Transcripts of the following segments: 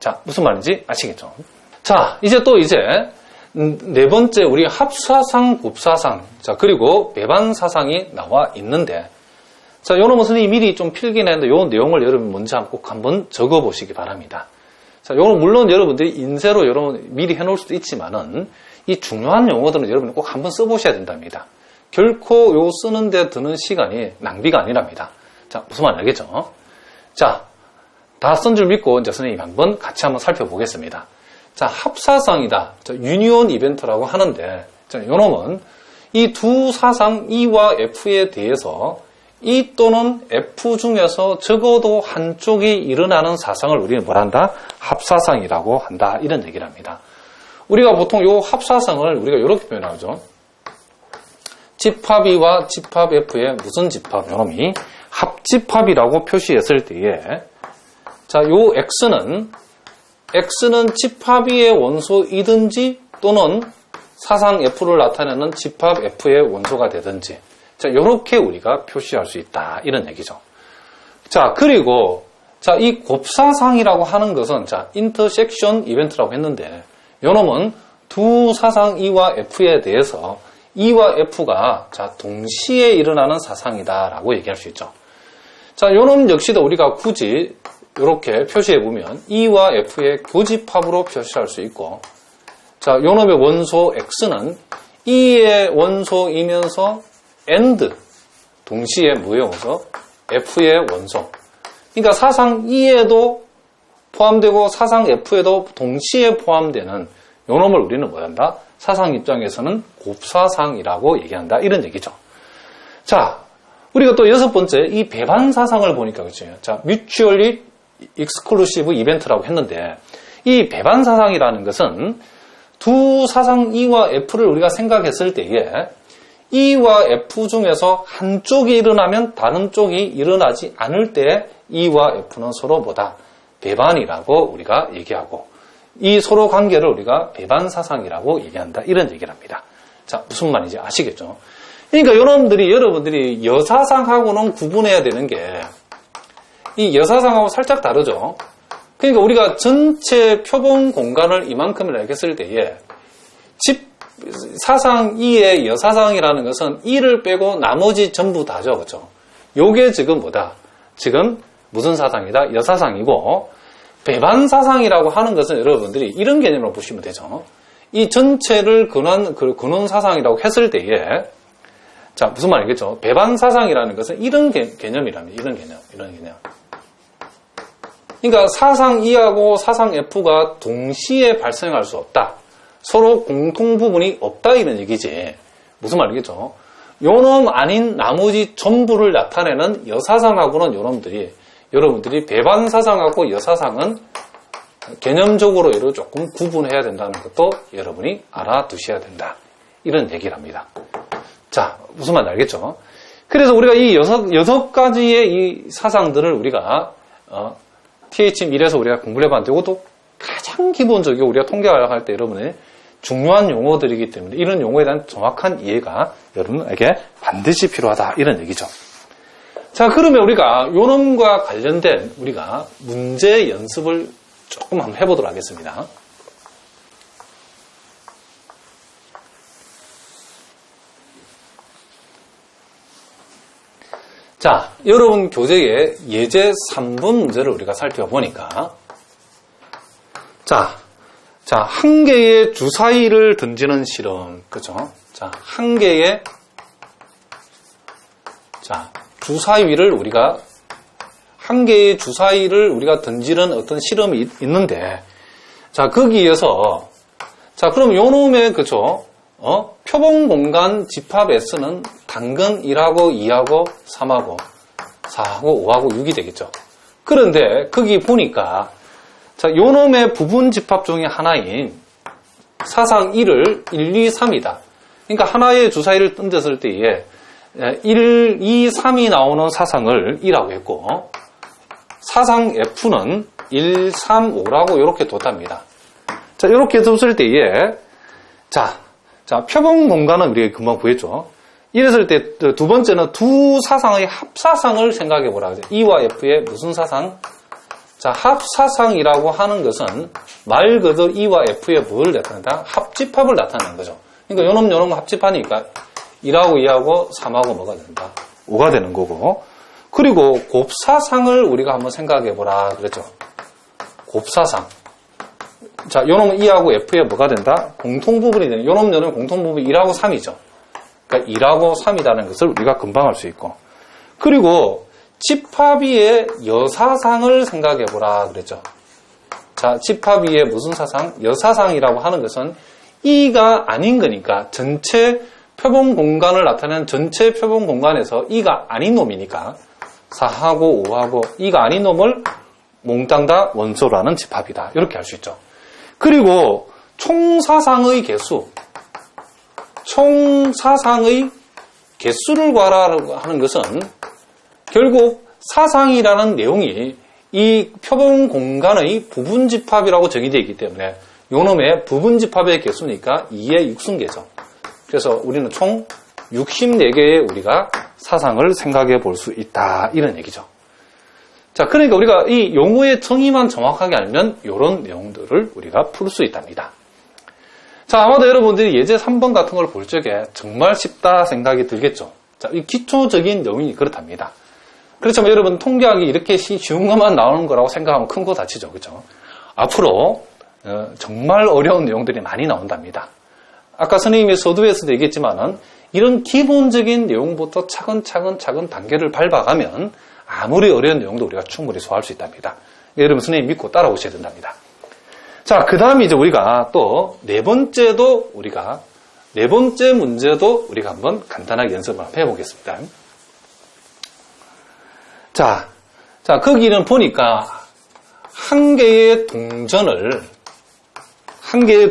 자, 무슨 말인지 아시겠죠? 자, 이제 네 번째 우리 합사상, 곱사상, 자, 그리고 배반사상이 나와 있는데, 자, 요놈은 선생님이 미리 좀 필긴 했는데, 요 내용을 여러분 먼저 꼭 한번 적어 보시기 바랍니다. 자, 요건 물론 여러분들이 인쇄로 여러분 미리 해놓을 수도 있지만은, 이 중요한 용어들은 여러분이 꼭 한번 써보셔야 된답니다. 결코 요 쓰는데 드는 시간이 낭비가 아니랍니다. 자, 무슨 말인지 알겠죠? 자, 다 쓴 줄 믿고 이제 선생님이 한번 같이 한번 살펴보겠습니다. 자, 합사상이다. 자, 유니온 이벤트라고 하는데, 자, 요놈은 이 두 사상 E와 F에 대해서 E 또는 F 중에서 적어도 한쪽이 일어나는 사상을 우리는 뭐란다? 합사상이라고 한다. 이런 얘기를 합니다. 우리가 보통 요 합사상을 우리가 이렇게 표현하죠. 집합 E와 집합 F의 무슨 집합? 요놈이 합집합이라고 표시했을 때에, 자, 요 X는 집합 E의 원소이든지 또는 사상 F를 나타내는 집합 F의 원소가 되든지, 자, 요렇게 우리가 표시할 수 있다. 이런 얘기죠. 자, 그리고, 자, 이 곱사상이라고 하는 것은, 자, 인터섹션 이벤트라고 했는데, 요놈은 두 사상 E와 F에 대해서 E와 F가, 자, 동시에 일어나는 사상이다라고 얘기할 수 있죠. 자, 요놈 역시도 우리가 굳이 이렇게 표시해보면 E와 F의 교집합으로 표시할 수 있고, 자, 요놈의 원소 X는 E의 원소이면서 and, 동시에 뭐의 원소? F의 원소. 그러니까 사상 E에도 포함되고 사상 F에도 동시에 포함되는 요놈을 우리는 뭐한다? 사상 입장에서는 곱사상이라고 얘기한다. 이런 얘기죠. 자, 우리가 또 여섯 번째 이 배반사상을 보니까 그렇죠. 자, mutually exclusive 이벤트라고 했는데, 이 배반사상이라는 것은 두 사상 E와 F를 우리가 생각했을 때에 E와 F 중에서 한쪽이 일어나면 다른 쪽이 일어나지 않을 때 E와 F는 서로보다 배반이라고 우리가 얘기하고, 이 서로 관계를 우리가 배반사상이라고 얘기한다. 이런 얘기를 합니다. 자, 무슨 말인지 아시겠죠? 그러니까 여러분들이 여사상하고는 구분해야 되는 게, 이 여사상하고 살짝 다르죠? 그러니까 우리가 전체 표본 공간을 이만큼이라 했을 때에 사상 E의 여사상이라는 것은 E를 빼고 나머지 전부 다죠. 그렇죠? 요게 지금 뭐다? 지금 무슨 사상이다? 여사상이고, 배반사상이라고 하는 것은 여러분들이 이런 개념으로 보시면 되죠. 이 전체를 근원 사상이라고 했을 때에, 자, 무슨 말이겠죠? 배반사상이라는 것은 이런 개념이랍니다. 이런 개념. 그러니까 사상 E하고 사상 F가 동시에 발생할 수 없다. 서로 공통 부분이 없다. 이런 얘기지. 무슨 말이겠죠? 요놈 아닌 나머지 전부를 나타내는 여사상하고는 여러분들이 배반사상하고 여사상은 개념적으로 얘를 조금 구분해야 된다는 것도 여러분이 알아두셔야 된다. 이런 얘기를 합니다. 자, 무슨 말인지 알겠죠? 그래서 우리가 이 여섯 가지의 이 사상들을 우리가 TH1에서 우리가 공부를 해봤는데, 이것도 가장 기본적이고 우리가 통계학을 할 때 여러분의 중요한 용어들이기 때문에 이런 용어에 대한 정확한 이해가 여러분에게 반드시 필요하다. 이런 얘기죠. 자, 그러면 우리가 요놈과 관련된 우리가 문제 연습을 조금 한번 해보도록 하겠습니다. 자, 여러분 교재의 예제 3번 문제를 우리가 살펴보니까, 자, 한 개의 주사위를 던지는 실험, 그죠? 자, 한 개의, 한 개의 주사위를 우리가 던지는 어떤 실험이 있는데, 자, 거기에서, 자, 그럼 요 놈의, 그죠? 표본 공간 집합 S는 당근 1하고 2하고 3하고 4하고 5하고 6이 되겠죠. 그런데 거기 보니까, 자, 요 놈의 부분 집합 중에 하나인 사상 1을 1, 2, 3이다. 그러니까 하나의 주사위를 던졌을 때에 1, 2, 3이 나오는 사상을 2라고 했고, 사상 F는 1, 3, 5라고 이렇게 뒀답니다. 자, 이렇게 뒀을 때에, 자, 표본 공간은 우리가 금방 구했죠. 이랬을 때 두 번째는 두 사상의 합사상을 생각해 보라. E와 F의 무슨 사상? 자, 합사상이라고 하는 것은 말 그대로 E와 F의 뭘 나타낸다? 합집합을 나타내는 거죠. 그러니까 요놈 합집하니까 1하고 2하고 3하고 뭐가 된다? 5가 되는 거고. 그리고 곱사상을 우리가 한번 생각해 보라 그랬죠. 곱사상. 자, 요놈은 E하고 F의 뭐가 된다? 공통부분이 되는. 요놈 공통부분이 1하고 3이죠. 그러니까 1하고 3이라는 것을 우리가 금방 알 수 있고. 그리고 집합위의 여사상을 생각해 보라 그랬죠. 자, 집합위의 무슨 사상? 여사상이라고 하는 것은 E가 아닌 거니까 전체 표본 공간을 나타내는 전체 표본 공간에서 E가 아닌 놈이니까 4하고 5하고 E가 아닌 놈을 몽땅 다 원소로 하는 집합이다. 이렇게 할 수 있죠. 그리고 총사상의 개수, 총사상의 개수를 구하라고 하는 것은 결국 사상이라는 내용이 이 표본 공간의 부분집합이라고 정의되어 있기 때문에 요놈의 부분집합의 개수니까 2의 6승계죠. 그래서 우리는 총 64개의 우리가 사상을 생각해 볼 수 있다. 이런 얘기죠. 자, 그러니까 우리가 이 용어의 정의만 정확하게 알면 이런 내용들을 우리가 풀 수 있답니다. 자, 아마도 여러분들이 예제 3번 같은 걸 볼 적에 정말 쉽다 생각이 들겠죠. 자, 이 기초적인 내용이 그렇답니다. 그렇지만 여러분 통계학이 이렇게 쉬운 것만 나오는 거라고 생각하면 큰 거 다치죠. 그렇죠? 앞으로 정말 어려운 내용들이 많이 나온답니다. 아까 선생님이 서두에서도 얘기했지만은 이런 기본적인 내용부터 차근차근 단계를 밟아가면 아무리 어려운 내용도 우리가 충분히 소화할 수 있답니다. 여러분 선생님 믿고 따라오셔야 된답니다. 자, 그 다음에 이제 우리가 또 네 번째 문제도 우리가 한번 간단하게 연습을 한번 해보겠습니다. 자, 거기는 보니까 한 개의 동전을 한 개의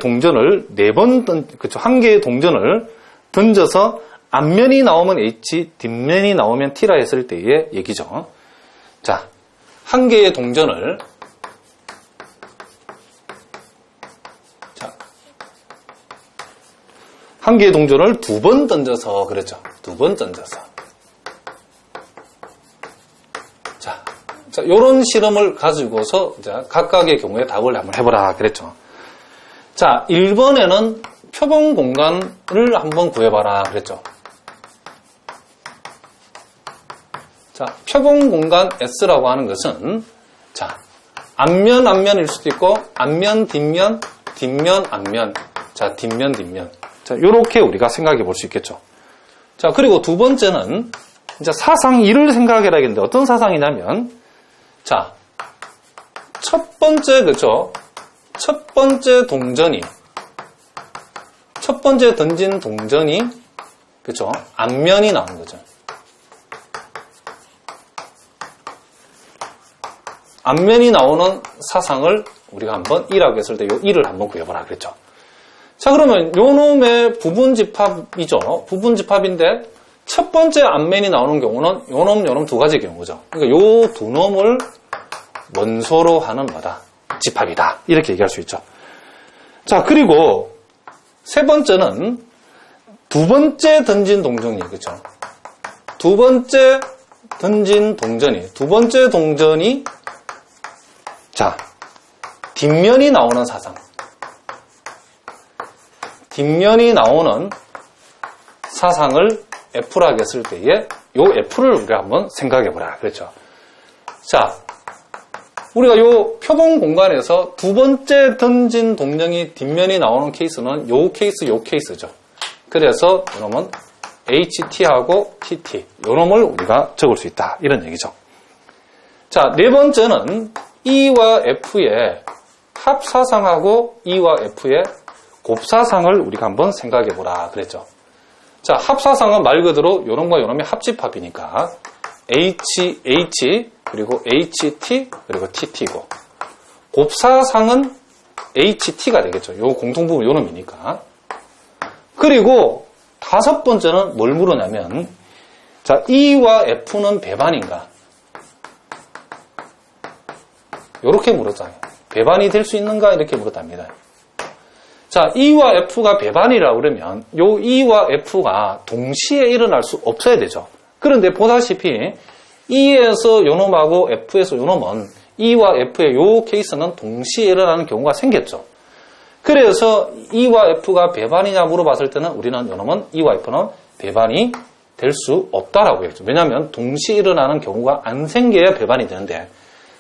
동전을 던져서 앞면이 나오면 H, 뒷면이 나오면 T라 했을 때의 얘기죠. 자, 한 개의 동전을 두 번 던져서 그랬죠. 두 번 던져서. 자, 요런 실험을 가지고서 각각의 경우에 답을 한번 해보라 그랬죠. 자, 1번에는 표본 공간을 한번 구해봐라 그랬죠. 자, 표본 공간 S라고 하는 것은 자, 앞면일 수도 있고 앞면, 뒷면, 앞면. 자, 뒷면. 자, 요렇게 우리가 생각해 볼 수 있겠죠. 자, 그리고 두 번째는 이제 사상 1을 생각해라 하겠는데 어떤 사상이냐면 자, 첫 번째 던진 동전이 그쵸? 앞면이 나오는 거죠. 앞면이 나오는 사상을 우리가 한번 1라고 했을 때 요 1을 한번 구해보라 그랬죠. 자, 그러면 요 놈의 부분집합이죠. 부분집합인데 첫 번째 앞면이 나오는 경우는 요 놈 두 가지 경우죠. 그러니까 요 두 놈을 원소로 하는 뭐다? 집합이다. 이렇게 얘기할 수 있죠. 자, 그리고 세 번째는 두 번째 던진 동전이 그렇죠. 두 번째 동전이 자, 뒷면이 나오는 사상. 뒷면이 나오는 사상을 F라고 했을 때에 요 F를 우리가 한번 생각해 보라. 그렇죠. 자, 우리가 요 표본 공간에서 두 번째 던진 동전이 뒷면이 나오는 케이스는 요 케이스죠. 그래서 이놈은 HT하고 TT 요놈을 우리가 적을 수 있다. 이런 얘기죠. 자, 네 번째는 E와 F의 합사상하고 E와 F의 곱사상을 우리가 한번 생각해 보라 그랬죠. 자, 합사상은 말 그대로 요놈과 요놈의 합집합이니까 H 그리고 HT 그리고 TT고 곱사상은 HT가 되겠죠. 요 공통부분 요놈이니까. 그리고 다섯 번째는 뭘 물으냐면 자, E와 F는 배반인가? 요렇게 물었잖아요. 배반이 될 수 있는가? 이렇게 물었답니다. 자, E와 F가 배반이라 그러면 요 E와 F가 동시에 일어날 수 없어야 되죠. 그런데 보다시피 E에서 요놈하고 F에서 요놈은 E와 F의 요 케이스는 동시에 일어나는 경우가 생겼죠. 그래서 E와 F가 배반이냐 물어봤을 때는 우리는 이놈은 E와 F는 배반이 될 수 없다라고 했죠. 왜냐하면 동시에 일어나는 경우가 안 생겨야 배반이 되는데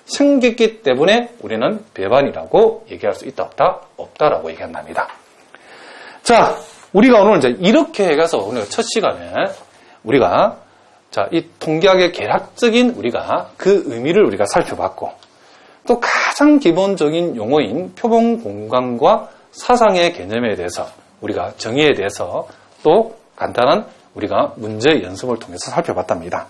생겼기 때문에 우리는 배반이라고 얘기할 수 있다 없다라고 얘기한답니다. 자, 우리가 오늘 이제 이렇게 해가서 오늘 첫 시간에 우리가 자, 이 통계학의 개략적인 우리가 그 의미를 우리가 살펴봤고 또 가장 기본적인 용어인 표본 공간과 사상의 개념에 대해서 우리가 정의에 대해서 또 간단한 우리가 문제 연습을 통해서 살펴봤답니다.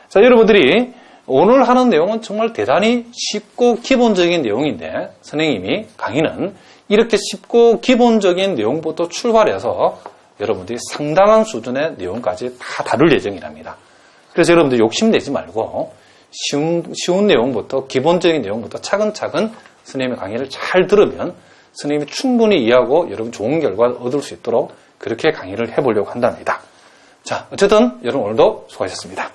자, 여러분들이 오늘 하는 내용은 정말 대단히 쉽고 기본적인 내용인데 선생님이 강의는 이렇게 쉽고 기본적인 내용부터 출발해서 여러분들이 상당한 수준의 내용까지 다 다룰 예정이랍니다. 그래서 여러분들 욕심내지 말고 쉬운 내용부터 기본적인 내용부터 차근차근 선생님의 강의를 잘 들으면 선생님이 충분히 이해하고 여러분 좋은 결과를 얻을 수 있도록 그렇게 강의를 해보려고 한답니다. 자, 어쨌든 여러분 오늘도 수고하셨습니다.